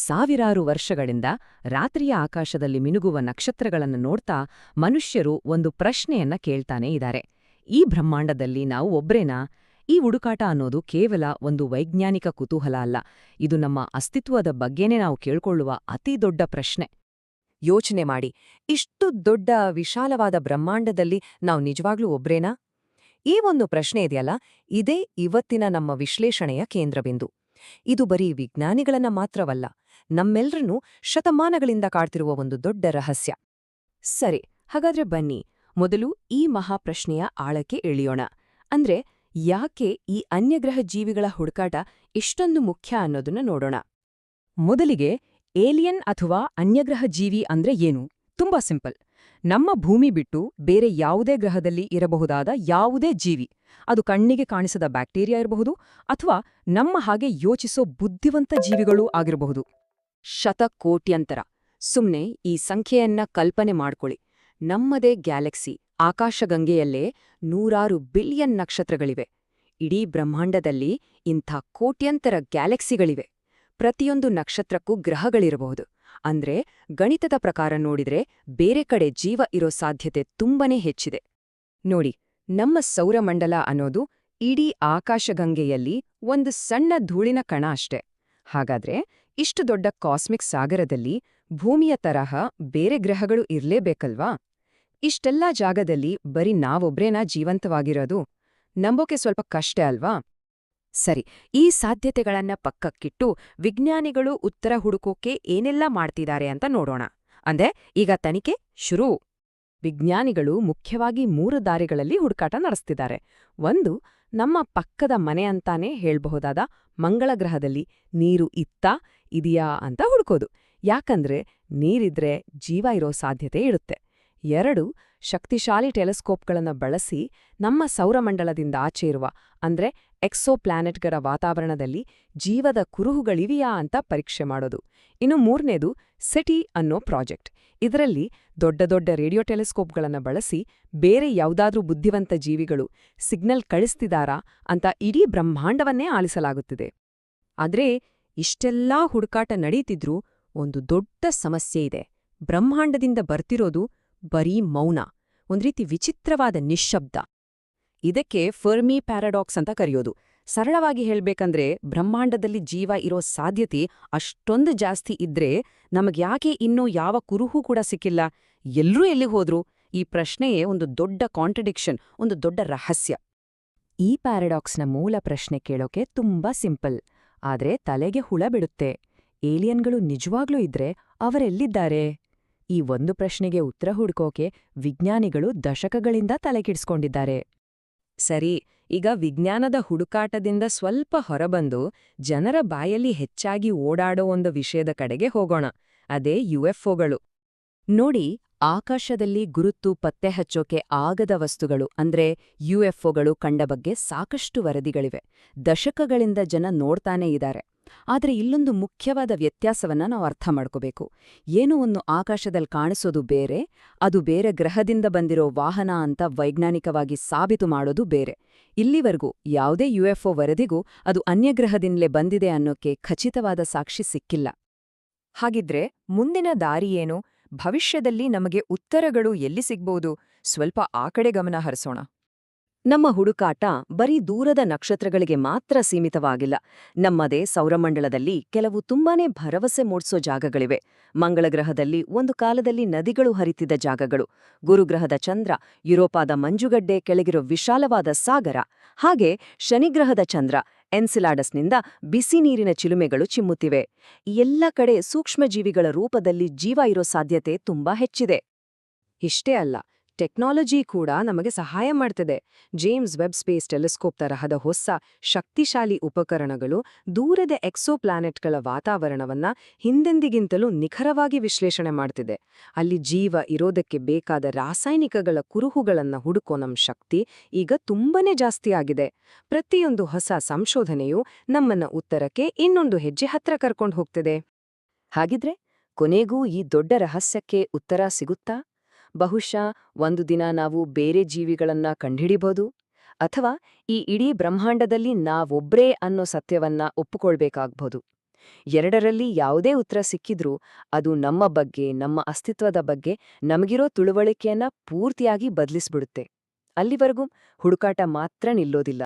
ಸಾವಿರಾರು ವರ್ಷಗಳಿಂದ ರಾತ್ರಿಯ ಆಕಾಶದಲ್ಲಿ ಮಿನುಗುವ ನಕ್ಷತ್ರಗಳನ್ನು ನೋಡ್ತಾ ಮನುಷ್ಯರು ಒಂದು ಪ್ರಶ್ನೆಯನ್ನ ಕೇಳ್ತಾನೇ ಇದ್ದಾರೆ. ಈ ಬ್ರಹ್ಮಾಂಡದಲ್ಲಿ ನಾವು ಒಬ್ರೇನಾ? ಈ ಹುಡುಕಾಟ ಅನ್ನೋದು ಕೇವಲ ಒಂದು ವೈಜ್ಞಾನಿಕ ಕುತೂಹಲ ಅಲ್ಲ, ಇದು ನಮ್ಮ ಅಸ್ತಿತ್ವದ ಬಗ್ಗೆನೇ ನಾವು ಕೇಳ್ಕೊಳ್ಳುವ ಅತಿ ದೊಡ್ಡ ಪ್ರಶ್ನೆ. ಯೋಚನೆ ಮಾಡಿ, ಇಷ್ಟು ದೊಡ್ಡ ವಿಶಾಲವಾದ ಬ್ರಹ್ಮಾಂಡದಲ್ಲಿ ನಾವು ನಿಜವಾಗ್ಲೂ ಒಬ್ರೇನಾ? ಈ ಒಂದು ಪ್ರಶ್ನೆ ಇದೆಯಲ್ಲ, ಇದೇ ಇವತ್ತಿನ ನಮ್ಮ ವಿಶ್ಲೇಷಣೆಯ ಕೇಂದ್ರಬಿಂದು. ಇದು ಬರೀ ವಿಜ್ಞಾನಿಗಳನ್ನ ಮಾತ್ರವಲ್ಲ, ನಮ್ಮೆಲ್ರನ್ನೂ ಶತಮಾನಗಳಿಂದ ಕಾಡ್ತಿರುವ ಒಂದು ದೊಡ್ಡ ರಹಸ್ಯ. ಸರಿ, ಹಾಗಾದ್ರೆ ಬನ್ನಿ ಮೊದಲು ಈ ಮಹಾಪ್ರಶ್ನೆಯ ಆಳಕ್ಕೆ ಇಳಿಯೋಣ. ಅಂದ್ರೆ ಯಾಕೆ ಈ ಅನ್ಯಗ್ರಹ ಜೀವಿಗಳ ಹುಡುಕಾಟ ಇಷ್ಟೊಂದು ಮುಖ್ಯ ಅನ್ನೋದನ್ನ ನೋಡೋಣ. ಮೊದಲಿಗೆ ಏಲಿಯನ್ ಅಥವಾ ಅನ್ಯಗ್ರಹ ಜೀವಿ ಅಂದ್ರೆ ಏನು? ತುಂಬಾ ಸಿಂಪಲ್. ನಮ್ಮ ಭೂಮಿ ಬಿಟ್ಟು ಬೇರೆ ಯಾವುದೇ ಗ್ರಹದಲ್ಲಿ ಇರಬಹುದಾದ ಯಾವುದೇ ಜೀವಿ, ಅದು ಕಣ್ಣಿಗೆ ಕಾಣಿಸದ ಬ್ಯಾಕ್ಟೀರಿಯಾ ಇರಬಹುದು ಅಥವಾ ನಮ್ಮ ಹಾಗೆ ಯೋಚಿಸೋ ಬುದ್ಧಿವಂತ ಜೀವಿಗಳೂ ಆಗಿರಬಹುದು. ಶತಕೋಟ್ಯಂತರ. ಸುಮ್ನೆ ಈ ಸಂಖ್ಯೆಯನ್ನ ಕಲ್ಪನೆ ಮಾಡ್ಕೊಳ್ಳಿ. ನಮ್ಮದೇ ಗ್ಯಾಲಕ್ಸಿ ಆಕಾಶಗಂಗೆಯಲ್ಲೇ ನೂರಾರು ಬಿಲಿಯನ್ ನಕ್ಷತ್ರಗಳಿವೆ. ಇಡೀ ಬ್ರಹ್ಮಾಂಡದಲ್ಲಿ ಇಂಥ ಕೋಟ್ಯಂತರ ಗ್ಯಾಲಕ್ಸಿಗಳಿವೆ. ಪ್ರತಿಯೊಂದು ನಕ್ಷತ್ರಕ್ಕೂ ಗ್ರಹಗಳಿರಬಹುದು. ಅಂದ್ರೆ ಗಣಿತದ ಪ್ರಕಾರ ನೋಡಿದ್ರೆ ಬೇರೆ ಕಡೆ ಜೀವ ಇರೋ ಸಾಧ್ಯತೆ ತುಂಬನೇ ಹೆಚ್ಚಿದೆ. ನೋಡಿ, ನಮ್ಮ ಸೌರಮಂಡಲ ಅನ್ನೋದು ಇಡೀ ಆಕಾಶಗಂಗೆಯಲ್ಲಿ ಒಂದು ಸಣ್ಣ ಧೂಳಿನ ಕಣ ಅಷ್ಟೆ. ಹಾಗಾದ್ರೆ ಇಷ್ಟು ದೊಡ್ಡ ಕಾಸ್ಮಿಕ್ ಸಾಗರದಲ್ಲಿ ಭೂಮಿಯ ತರಹ ಬೇರೆ ಗ್ರಹಗಳು ಇರ್ಲೇಬೇಕಲ್ವಾ? ಇಷ್ಟೆಲ್ಲಾ ಜಾಗದಲ್ಲಿ ಬರೀ ನಾವೊಬ್ರೇನಾ ಜೀವಂತವಾಗಿರೋದು? ನಂಬೋಕೆ ಸ್ವಲ್ಪ ಕಷ್ಟ ಅಲ್ವಾ? ಸರಿ, ಈ ಸಾಧ್ಯತೆಗಳನ್ನ ಪಕ್ಕಕ್ಕಿಟ್ಟು ವಿಜ್ಞಾನಿಗಳು ಉತ್ತರ ಹುಡುಕೋಕೆ ಏನೆಲ್ಲ ಮಾಡ್ತಿದ್ದಾರೆ ಅಂತ ನೋಡೋಣ. ಅಂದ್ರೆ ಈಗ ತನಿಖೆ ಶುರು. ವಿಜ್ಞಾನಿಗಳು ಮುಖ್ಯವಾಗಿ 3 ದಾರಿಗಳಲ್ಲಿ ಹುಡುಕಾಟ ನಡೆಸ್ತಿದ್ದಾರೆ. ಒಂದು, ನಮ್ಮ ಪಕ್ಕದ ಮನೆ ಅಂತಾನೇ ಹೇಳ್ಬಹುದಾದ ಮಂಗಳ ಗ್ರಹದಲ್ಲಿ ನೀರು ಇದೆಯಾ ಅಂತ ಹುಡುಕೋದು. ಯಾಕಂದ್ರೆ ನೀರಿದ್ರೆ ಜೀವ ಇರೋ ಸಾಧ್ಯತೆ ಇರುತ್ತೆ. 2, ಶಕ್ತಿಶಾಲಿ ಟೆಲಿಸ್ಕೋಪ್ಗಳನ್ನ ಬಳಸಿ ನಮ್ಮ ಸೌರಮಂಡಲದಿಂದ ಆಚೆ ಇರುವ ಅಂದ್ರೆ ಎಕ್ಸೋಪ್ಲಾನೆಟ್ಗಳ ವಾತಾವರಣದಲ್ಲಿ ಜೀವದ ಕುರುಹುಗಳಿವೆಯಾ ಅಂತ ಪರೀಕ್ಷೆ ಮಾಡೋದು. ಇನ್ನು 3ನೇದು ಸೆಟಿ ಅನ್ನೋ ಪ್ರಾಜೆಕ್ಟ್. ಇದರಲ್ಲಿ ದೊಡ್ಡ ದೊಡ್ಡ ರೇಡಿಯೋ ಟೆಲಿಸ್ಕೋಪ್ಗಳನ್ನ ಬಳಸಿ ಬೇರೆ ಯಾವುದಾದ್ರೂ ಬುದ್ಧಿವಂತ ಜೀವಿಗಳು ಸಿಗ್ನಲ್ ಕಳಿಸ್ತಿದಾರಾ ಅಂತ ಇಡೀ ಬ್ರಹ್ಮಾಂಡವನ್ನೇ ಆಲಿಸಲಾಗುತ್ತಿದೆ. ಆದ್ರೆ ಇಷ್ಟೆಲ್ಲಾ ಹುಡುಕಾಟ ನಡೀತಿದ್ರೂ ಒಂದು ದೊಡ್ಡ ಸಮಸ್ಯೆ ಇದೆ. ಬ್ರಹ್ಮಾಂಡದಿಂದ ಬರ್ತಿರೋದು ಬರೀ ಮೌನ, ಒಂದ್ರೀತಿ ವಿಚಿತ್ರವಾದ ನಿಶ್ಶಬ್ದ. ಇದಕ್ಕೆ ಫೆರ್ಮಿ ಪ್ಯಾರಾಡಾಕ್ಸ್ ಅಂತ ಕರೆಯೋದು. ಸರಳವಾಗಿ ಹೇಳ್ಬೇಕಂದ್ರೆ, ಬ್ರಹ್ಮಾಂಡದಲ್ಲಿ ಜೀವ ಇರೋ ಸಾಧ್ಯತೆ ಅಷ್ಟೊಂದು ಜಾಸ್ತಿ ಇದ್ರೆ ನಮಗ್ಯಾಕೆ ಇನ್ನೂ ಯಾವ ಕುರುಹೂ ಕೂಡ ಸಿಕ್ಕಿಲ್ಲ? ಎಲ್ರೂ ಎಲ್ಲಿಗೆ ಹೋದ್ರು? ಈ ಪ್ರಶ್ನೆಯೇ ಒಂದು ದೊಡ್ಡ ಕಾಂಟ್ರಡಿಕ್ಷನ್, ಒಂದು ದೊಡ್ಡ ರಹಸ್ಯ. ಈ ಪ್ಯಾರಾಡಾಕ್ಸ್ನ ಮೂಲ ಪ್ರಶ್ನೆ ಕೇಳೋಕೆ ತುಂಬಾ ಸಿಂಪಲ್, ಆದ್ರೆ ತಲೆಗೆ ಹುಳ ಬಿಡುತ್ತೆ. ಏಲಿಯನ್ಗಳು ನಿಜವಾಗ್ಲೂ ಇದ್ರೆ ಅವರೆಲ್ಲಿದ್ದಾರೆ? ಈ ಒಂದು ಪ್ರಶ್ನೆಗೆ ಉತ್ತರ ಹುಡುಕೋಕೆ ವಿಜ್ಞಾನಿಗಳು ದಶಕಗಳಿಂದ ತಲೆಕೆಡಿಸ್ಕೊಂಡಿದ್ದಾರೆ. ಸರಿ, ಈಗ ವಿಜ್ಞಾನದ ಹುಡುಕಾಟದಿಂದ ಸ್ವಲ್ಪ ಹೊರಬಂದು ಜನರ ಬಾಯಲ್ಲಿ ಹೆಚ್ಚಾಗಿ ಓಡಾಡೋ ಒಂದು ವಿಷಯದ ಕಡೆಗೆ ಹೋಗೋಣ. ಅದೇ ಯುಎಫ್ಒಗಳು. ನೋಡಿ, ಆಕಾಶದಲ್ಲಿ ಗುರುತು ಪತ್ತೆ ಹಚ್ಚೋಕೆ ಆಗದ ವಸ್ತುಗಳು ಅಂದ್ರೆ ಯುಎಫ್ಒಗಳು ಕಂಡ ಬಗ್ಗೆ ಸಾಕಷ್ಟು ವರದಿಗಳಿವೆ. ದಶಕಗಳಿಂದ ಜನ ನೋಡ್ತಾನೇ ಇದ್ದಾರೆ. ಆದ್ರೆ ಇಲ್ಲೊಂದು ಮುಖ್ಯವಾದ ವ್ಯತ್ಯಾಸವನ್ನ ನಾವು ಅರ್ಥ ಮಾಡ್ಕೋಬೇಕು. ಏನೋ ಒಂದು ಆಕಾಶದಲ್ಲಿ ಕಾಣಿಸೋದು ಬೇರೆ, ಅದು ಬೇರೆ ಗ್ರಹದಿಂದ ಬಂದಿರೋ ವಾಹನ ಅಂತ ವೈಜ್ಞಾನಿಕವಾಗಿ ಸಾಬೀತು ಮಾಡೋದು ಬೇರೆ. ಇಲ್ಲಿವರೆಗೂ ಯಾವುದೇ ಯುಎಫ್ಒ ವರದಿಗೂ ಅದು ಅನ್ಯಗ್ರಹದಿಂದಲೇ ಬಂದಿದೆ ಅನ್ನೋಕೆ ಖಚಿತವಾದ ಸಾಕ್ಷಿ ಸಿಕ್ಕಿಲ್ಲ. ಹಾಗಿದ್ರೆ ಮುಂದಿನ ದಾರಿಯೇನು? ಭವಿಷ್ಯದಲ್ಲಿ ನಮಗೆ ಉತ್ತರಗಳು ಎಲ್ಲಿ ಸಿಗ್ಬೋದು? ಸ್ವಲ್ಪ ಆ ಕಡೆ ಗಮನ ಹರಿಸೋಣ. ನಮ್ಮ ಹುಡುಕಾಟ ಬರೀ ದೂರದ ನಕ್ಷತ್ರಗಳಿಗೆ ಮಾತ್ರ ಸೀಮಿತವಾಗಿಲ್ಲ. ನಮ್ಮದೇ ಸೌರಮಂಡಲದಲ್ಲಿ ಕೆಲವು ತುಂಬಾನೇ ಭರವಸೆ ಮೂಡಿಸೋ ಜಾಗಗಳಿವೆ. ಮಂಗಳಗ್ರಹದಲ್ಲಿ ಒಂದು ಕಾಲದಲ್ಲಿ ನದಿಗಳು ಹರಿತಿದ್ದ ಜಾಗಗಳು, ಗುರುಗ್ರಹದ ಚಂದ್ರ, ಯುರೋಪಾದ ಮಂಜುಗಡ್ಡೆ ಕೆಳಗಿರೋ ವಿಶಾಲವಾದ ಸಾಗರ, ಹಾಗೆ ಶನಿಗ್ರಹದ ಚಂದ್ರ ಎನ್ಸಿಲಾಡಸ್ನಿಂದ ಬಿಸಿ ನೀರಿನ ಚಿಲುಮೆಗಳು ಚಿಮ್ಮುತ್ತಿವೆ. ಈ ಎಲ್ಲ ಕಡೆ ಸೂಕ್ಷ್ಮಜೀವಿಗಳ ರೂಪದಲ್ಲಿ ಜೀವ ಇರೋ ಸಾಧ್ಯತೆ ತುಂಬಾ ಹೆಚ್ಚಿದೆ. ಇಷ್ಟೇ ಅಲ್ಲ, ಟೆಕ್ನಾಲಜಿ ಕೂಡ ನಮಗೆ ಸಹಾಯ ಮಾಡ್ತಿದೆ. ಜೇಮ್ಸ್ ವೆಬ್ ಸ್ಪೇಸ್ ಟೆಲಿಸ್ಕೋಪ್ ತರಹದ ಹೊಸ ಶಕ್ತಿಶಾಲಿ ಉಪಕರಣಗಳು ದೂರದ ಎಕ್ಸೋಪ್ಲಾನೆಟ್ಗಳ ವಾತಾವರಣವನ್ನ ಹಿಂದೆಂದಿಗಿಂತಲೂ ನಿಖರವಾಗಿ ವಿಶ್ಲೇಷಣೆ ಮಾಡ್ತಿದೆ. ಅಲ್ಲಿ ಜೀವ ಇರೋದಕ್ಕೆ ಬೇಕಾದ ರಾಸಾಯನಿಕಗಳ ಕುರುಹುಗಳನ್ನ ಹುಡುಕೋ ನಮ್ಮ ಶಕ್ತಿ ಈಗ ತುಂಬನೇ ಜಾಸ್ತಿ ಆಗಿದೆ. ಪ್ರತಿಯೊಂದು ಹೊಸ ಸಂಶೋಧನೆಯೂ ನಮ್ಮನ್ನ ಉತ್ತರಕ್ಕೆ ಇನ್ನೊಂದು ಹೆಜ್ಜೆ ಹತ್ರ ಕರ್ಕೊಂಡು ಹೋಗ್ತಿದೆ. ಹಾಗಿದ್ರೆ ಕೊನೆಗೂ ಈ ದೊಡ್ಡ ರಹಸ್ಯಕ್ಕೆ ಉತ್ತರ ಸಿಗುತ್ತಾ? ಬಹುಶಃ ಒಂದು ದಿನ ನಾವು ಬೇರೆ ಜೀವಿಗಳನ್ನ ಕಂಡುಹಿಡಿಬಹುದು, ಅಥವಾ ಈ ಇಡೀ ಬ್ರಹ್ಮಾಂಡದಲ್ಲಿ ನಾವೊಬ್ರೇ ಅನ್ನೋ ಸತ್ಯವನ್ನ ಒಪ್ಪಿಕೊಳ್ಬೇಕಾಗ್ಬೋದು. ಎರಡರಲ್ಲಿ ಯಾವುದೇ ಉತ್ತರ ಸಿಕ್ಕಿದ್ರೂ ಅದು ನಮ್ಮ ಬಗ್ಗೆ, ನಮ್ಮ ಅಸ್ತಿತ್ವದ ಬಗ್ಗೆ ನಮಗಿರೋ ತಿಳುವಳಿಕೆಯನ್ನ ಪೂರ್ತಿಯಾಗಿ ಬದಲಿಸ್ಬಿಡುತ್ತೆ. ಅಲ್ಲಿವರೆಗೂ ಹುಡುಕಾಟ ಮಾತ್ರ ನಿಲ್ಲೋದಿಲ್ಲ.